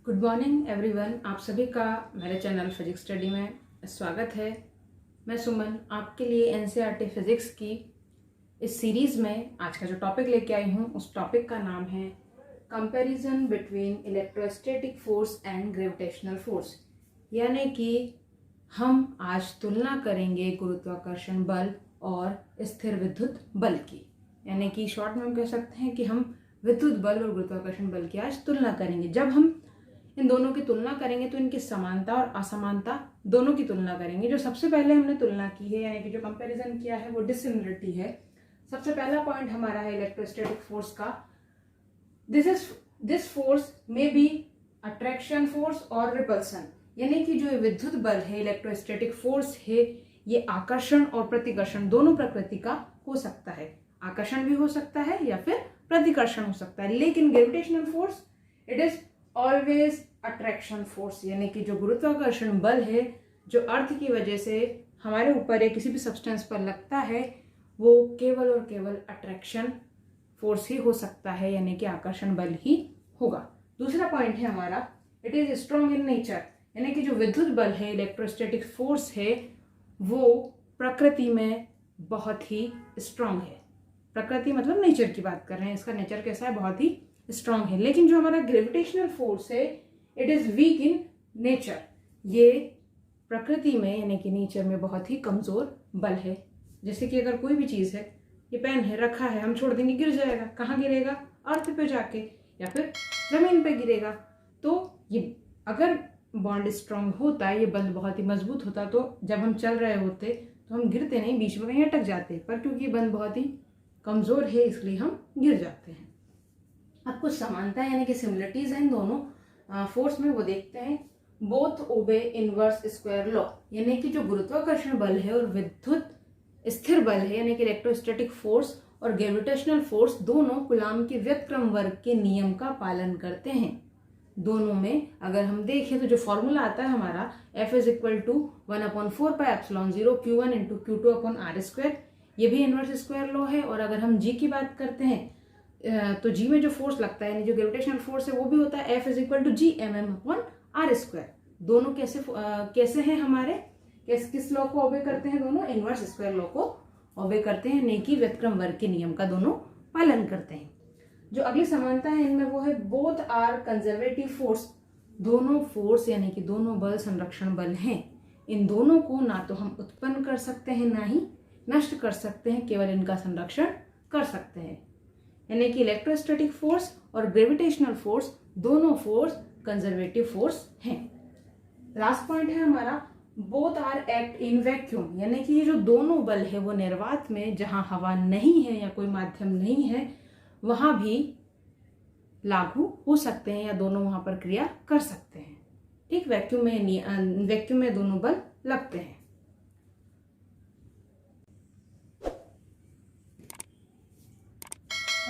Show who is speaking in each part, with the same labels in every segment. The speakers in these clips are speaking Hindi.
Speaker 1: Good morning everyone. आप सभी का मेरे चैनल फिजिक्स स्टडी में स्वागत है। मैं सुमन आपके लिए एनसीईआरटी फिजिक्स की इस सीरीज़ में आज का जो टॉपिक लेके आई हूँ उस टॉपिक का नाम है comparison between electrostatic force and gravitational force. यानी कि हम आज तुलना करेंगे गुरुत्वाकर्षण बल और स्थिर विद्युत बल की। यानी कि शॉर्ट में हम कह सकते हैं कि हम विद्युत बल और गुरुत्वाकर्षण बल की आज तुलना करेंगे। जब हम इन दोनों की तुलना करेंगे तो इनकी समानता और असमानता दोनों की तुलना करेंगे। जो सबसे पहले हमने तुलना की है यानी कि जो कंपैरिजन किया है वो डिसिमिलरिटी है। सबसे पहला पॉइंट हमारा है इलेक्ट्रोस्टैटिक फोर्स का। दिस फोर्स में बी अट्रैक्शन फोर्स और रिपल्सन। यानी कि जो विद्युत बल है इलेक्ट्रोस्टैटिक फोर्स है ये आकर्षण और प्रतिकर्षण दोनों प्रकृति का हो सकता है। आकर्षण भी हो सकता है या फिर प्रतिकर्षण हो सकता है। लेकिन gravitational force it is always attraction force. यानी कि जो गुरुत्वाकर्षण बल है जो अर्थ की वजह से हमारे ऊपर या किसी भी सब्सटेंस पर लगता है वो केवल और केवल अट्रैक्शन फोर्स ही हो सकता है, यानी कि आकर्षण बल ही होगा। दूसरा पॉइंट है हमारा it is strong in nature. यानी कि जो विद्युत बल है इलेक्ट्रोस्टैटिक फोर्स है वो प्रकृति में बहुत ही स्ट्रांग है। प्रकृति मतलब नेचर की बात कर रहे हैं, इसका नेचर कैसा है, बहुत ही स्ट्रांग है। लेकिन जो हमारा ग्रेविटेशनल फोर्स है it is weak in nature. ये प्रकृति में यानी कि नेचर में बहुत ही कमजोर बल है। जैसे कि अगर कोई भी चीज है, ये पेन है रखा है, हम छोड़ देंगे गिर जाएगा। कहाँ गिरेगा? अर्थ पे जाके या फिर जमीन पे गिरेगा। तो ये अगर बॉन्ड स्ट्रांग होता, ये बंध बहुत ही मजबूत होता तो जब हम चल रहे होते तो हम गिरते नहीं, बीच में कहीं अटक जाते। पर क्योंकि ये बंध बहुत ही कमजोर है इसलिए हम गिर जाते हैं। अब कुछ समानता यानी कि सिमिलरिटीज हैं इन दोनों फोर्स में, वो देखते हैं। बोथ ओबे इनवर्स स्क्वायर लॉ। यानी कि जो गुरुत्वाकर्षण बल है और विद्युत स्थिर बल है यानी कि इलेक्ट्रोस्टैटिक फोर्स और ग्रेविटेशनल फोर्स दोनों कूलाम के व्युत्क्रम वर्ग के नियम का पालन करते हैं। दोनों में अगर हम देखें तो जो फॉर्मूला आता है हमारा F is equal to 1/4πε0 Q1 into Q2 upon R square, ये भी इनवर्स स्क्वायर लॉ है। और अगर हम G की बात करते हैं तो जी में जो फोर्स लगता है यानी जो ग्रेविटेशनल फोर्स है वो भी होता है F is equal to GMM upon R square. दोनों कैसे हैं हमारे, किस लॉ को ओबे करते हैं? दोनों इनवर्स स्क्वायर लॉ को ओबे करते हैं, यानी कि व्युत्क्रम वर्ग के नियम का दोनों पालन करते हैं। जो अगली समानता है इनमें वो है बोथ आर कंजर्वेटिव फोर्स। दोनों फोर्स यानी कि दोनों बल संरक्षण बल हैं। इन दोनों को ना तो हम उत्पन्न कर सकते हैं ना ही नष्ट कर सकते हैं, केवल इनका संरक्षण कर सकते हैं। यानी कि इलेक्ट्रोस्टैटिक फोर्स और ग्रेविटेशनल फोर्स दोनों फोर्स कंजर्वेटिव फोर्स हैं। लास्ट पॉइंट है हमारा both are act in vacuum. यानी कि ये जो दोनों बल है वो निर्वात में, जहां हवा नहीं है या कोई माध्यम नहीं है, वहां भी लागू हो सकते हैं या दोनों वहां पर क्रिया कर सकते हैं। ठीक, वैक्यूम में दोनों बल लगते हैं।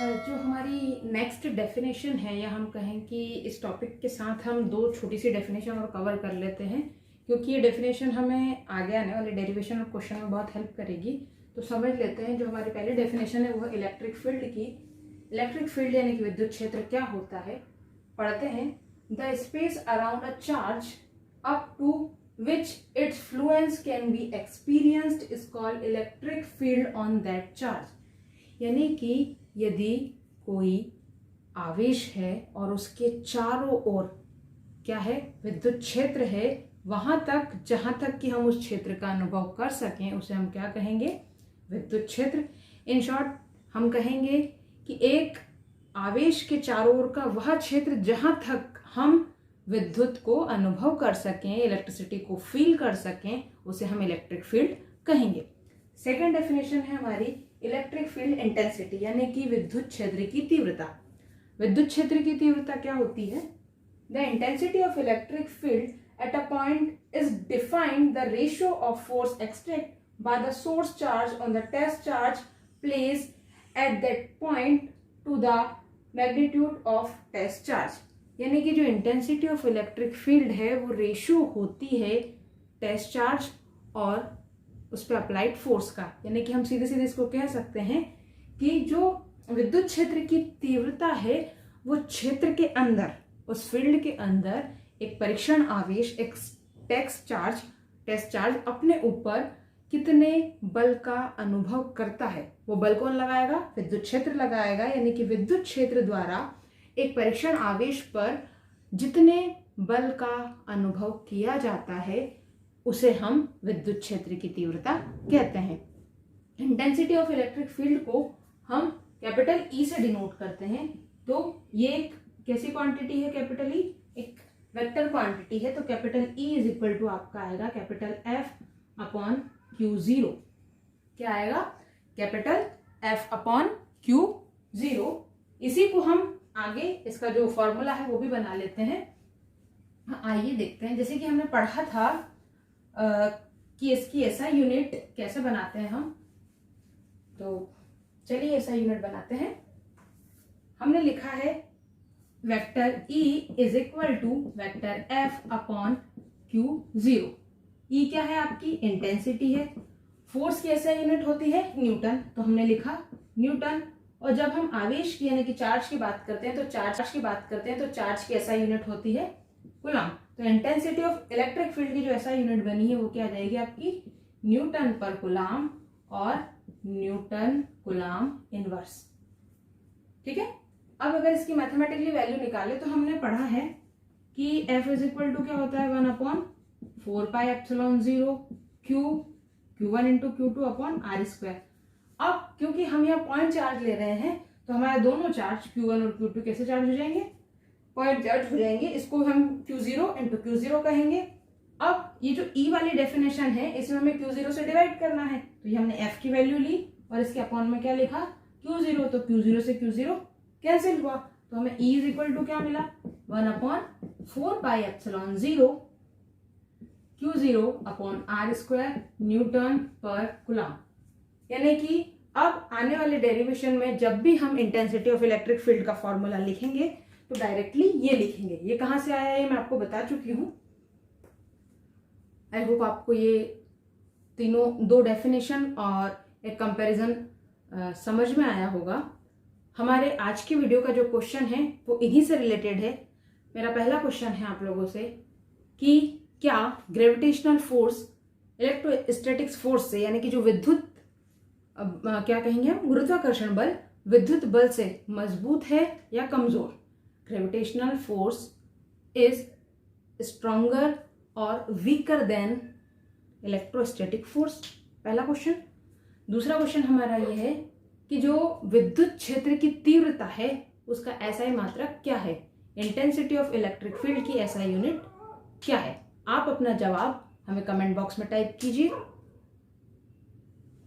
Speaker 1: जो हमारी नेक्स्ट डेफिनेशन है या हम कहें कि इस टॉपिक के साथ हम दो छोटी सी डेफिनेशन और कवर कर लेते हैं, क्योंकि ये डेफिनेशन हमें आगे आने वाले डेरिवेशन और क्वेश्चन में बहुत हेल्प करेगी। तो समझ लेते हैं। जो हमारी पहली डेफिनेशन है वो है इलेक्ट्रिक फील्ड की। इलेक्ट्रिक फील्ड यानी कि विद्युत क्षेत्र क्या होता है, पढ़ते हैं। The space around a charge up to which its influence can be experienced is called electric field on that charge. यानी कि यदि कोई आवेश है और उसके चारों ओर क्या है, विद्युत क्षेत्र है, वहां तक जहां तक कि हम उस क्षेत्र का अनुभव कर सकें उसे हम क्या कहेंगे, विद्युत क्षेत्र। इन शॉर्ट हम कहेंगे कि एक आवेश के चारों ओर का वह क्षेत्र जहां तक हम विद्युत को अनुभव कर सकें, इलेक्ट्रिसिटी को फील कर सकें, उसे हम इलेक्ट्रिक फील्ड कहेंगे। सेकेंड डेफिनेशन है हमारी इलेक्ट्रिक फील्ड इंटेंसिटी यानी कि विद्युत क्षेत्र की तीव्रता। विद्युत क्षेत्र की तीव्रता क्या होती है? The intensity of electric field at a point is defined the ratio of force extract by the source charge on the test charge placed at that point to the magnitude of test charge. यानी कि जो इंटेंसिटी ऑफ इलेक्ट्रिक फील्ड है वो रेशियो होती है टेस्ट चार्ज और उस पर अप्लाइड फोर्स का। यानी कि हम सीधे सीधे इसको कह सकते हैं कि जो विद्युत क्षेत्र की तीव्रता है वो क्षेत्र के अंदर उस फील्ड के अंदर एक परीक्षण आवेश, एक टेस्ट चार्ज अपने ऊपर कितने बल का अनुभव करता है, वो बल कौन लगाएगा? विद्युत क्षेत्र लगाएगा। यानी कि विद्युत क्षेत्र द्वारा एक परीक्षण आवेश पर जितने बल का अनुभव किया जाता है उसे हम विद्युत क्षेत्र की तीव्रता कहते हैं। इंटेंसिटी ऑफ इलेक्ट्रिक फील्ड को हम कैपिटल ई से डिनोट करते हैं। तो ये एक कैसी क्वांटिटी है? कैपिटल ई एक वेक्टर क्वांटिटी है। तो capital E is equal to आपका आएगा capital F upon Q zero. क्या आएगा? Capital F upon Q zero. इसी को हम आगे इसका जो फॉर्मूला है वो भी बना लेते हैं। आइए देखते हैं। जैसे कि हमने पढ़ा था कि इसकी एसआई यूनिट कैसे बनाते हैं हम, तो चलिए एसआई यूनिट बनाते हैं। हमने लिखा है vector E is equal to vector F upon Q zero. E क्या है? आपकी इंटेंसिटी है। फोर्स की एसआई यूनिट होती है न्यूटन, तो हमने लिखा न्यूटन। और जब हम आवेश की यानी कि चार्ज की बात करते हैं तो चार्ज की एसआई यूनिट होती है कूलम। तो इंटेंसिटी ऑफ इलेक्ट्रिक फील्ड की जो एसआई यूनिट बनी है वो क्या आ जाएगी आपकी? न्यूटन पर कूलम और न्यूटन कूलम इनवर्स। ठीक है। अब अगर इसकी मैथमेटिकली वैल्यू निकाले तो हमने पढ़ा है कि F इज इक्वल टू क्या होता है? 1 upon 4πε0 Q1 into Q2 upon R square. अब क्योंकि हम यहाँ पॉइंट चार्ज ले रहे हैं तो हमारे दोनों चार्ज Q1 और Q2 कैसे चार्ज हो जाएंगे? पॉइंट चार्ज हो जाएंगे। इसको हम Q0 इंटू Q0 कहेंगे। अब ये जो E वाली डेफिनेशन है इसमें हमें Q0 से डिवाइड करना है, तो ये हमने F की वैल्यू ली और इसके अपॉन में क्या लिखा? Q0। तो Q0 से Q0 कैंसिल हुआ, तो हमें E इज इक्वल टू क्या मिला? 1 upon 4πε0 Q0 upon R square newton पर कूलम। यानी कि अब आने वाले डेरिवेशन में जब भी हम इंटेंसिटी ऑफ इलेक्ट्रिक फील्ड का फॉर्मूला लिखेंगे तो डायरेक्टली ये लिखेंगे। ये कहां से आया है मैं आपको बता चुकी हूं। आई होप आपको ये तीनों दो डेफिनेशन और एक कंपैरिजन समझ में आया होगा। हमारे आज की वीडियो का जो क्वेश्चन है वो इन्हीं से रिलेटेड है। मेरा पहला क्वेश्चन है आप लोगों से कि क्या ग्रेविटेशनल फोर्स इलेक्ट्रोस्टैटिक्स फोर्स से यानी कि जो विद्युत क्या कहेंगे हम गुरुत्वाकर्षण बल विद्युत बल से मजबूत है या कमजोर? ग्रेविटेशनल फोर्स इज स्ट्रॉन्गर और वीकर देन इलेक्ट्रोस्टैटिक फोर्स। पहला क्वेश्चन। दूसरा क्वेश्चन हमारा ये है कि जो विद्युत क्षेत्र की तीव्रता है उसका एसआई मात्रक क्या है? इंटेंसिटी ऑफ इलेक्ट्रिक फील्ड की एसआई यूनिट क्या है? आप अपना जवाब हमें कमेंट बॉक्स में टाइप कीजिए।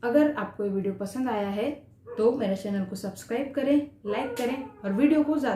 Speaker 1: अगर आपको ये वीडियो पसंद आया है तो मेरे चैनल को सब्सक्राइब करें, लाइक करें और वीडियो को ज्यादा